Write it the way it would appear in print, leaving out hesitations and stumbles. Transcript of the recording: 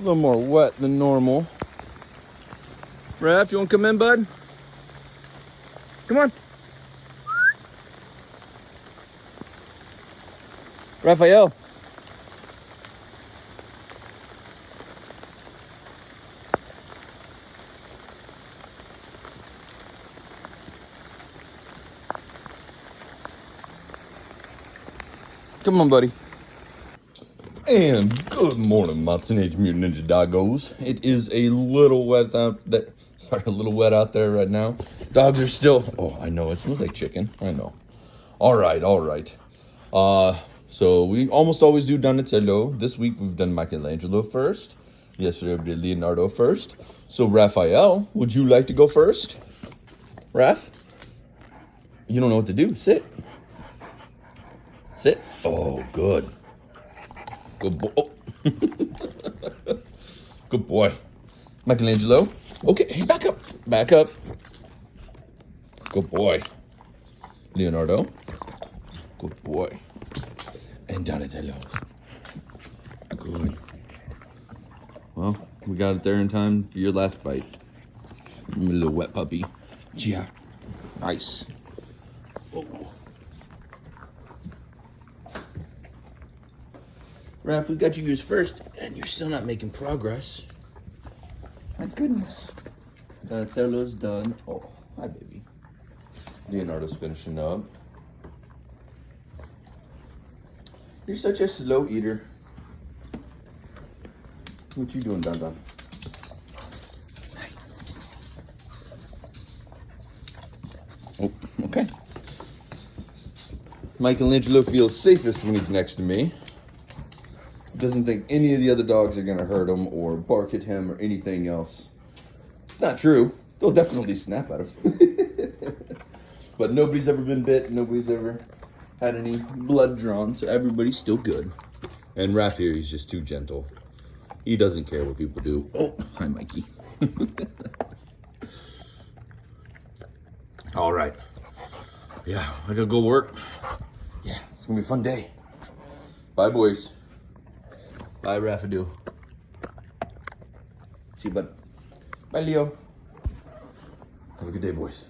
little more wet than normal. Raph, you want to come in, bud? Come on. Raphael. Come on, buddy. And good morning, my Teenage Mutant Ninja Doggos. It is a little wet out there. Sorry, a little wet out there right now. Dogs are still. Oh, I know it smells like chicken. I know. All right. So we almost always do Donatello. This week we've done Michelangelo first. Yesterday we did Leonardo first. So Raphael, would you like to go first? Raph? You don't know what to do. Sit. Sit. Oh, good. Good boy. Oh. Good boy. Michelangelo. Okay, hey, back up. Back up. Good boy. Leonardo. Good boy. And Donatello. Good. Well, we got it there in time for your last bite. A little wet puppy. Yeah. Nice. Oh. Raph, we got you yours first, and you're still not making progress. My goodness. Donatello's done. Oh, hi, baby. Leonardo's finishing up. You're such a slow eater. What you doing, Don Don? Hi. Oh, okay. Michelangelo feels safest when he's next to me. Doesn't think any of the other dogs are gonna hurt him or bark at him or anything else. It's not true. They'll definitely snap at him. But nobody's ever been bit. Nobody's ever had any blood drawn, so everybody's still good. And Raph here, he's just too gentle. He doesn't care what people do. Oh, hi, Mikey. All right. Yeah, I gotta go work. Yeah, it's gonna be a fun day. Bye, boys. Bye, Raphael. See you, bud. Bye, Leo. Have a good day, boys.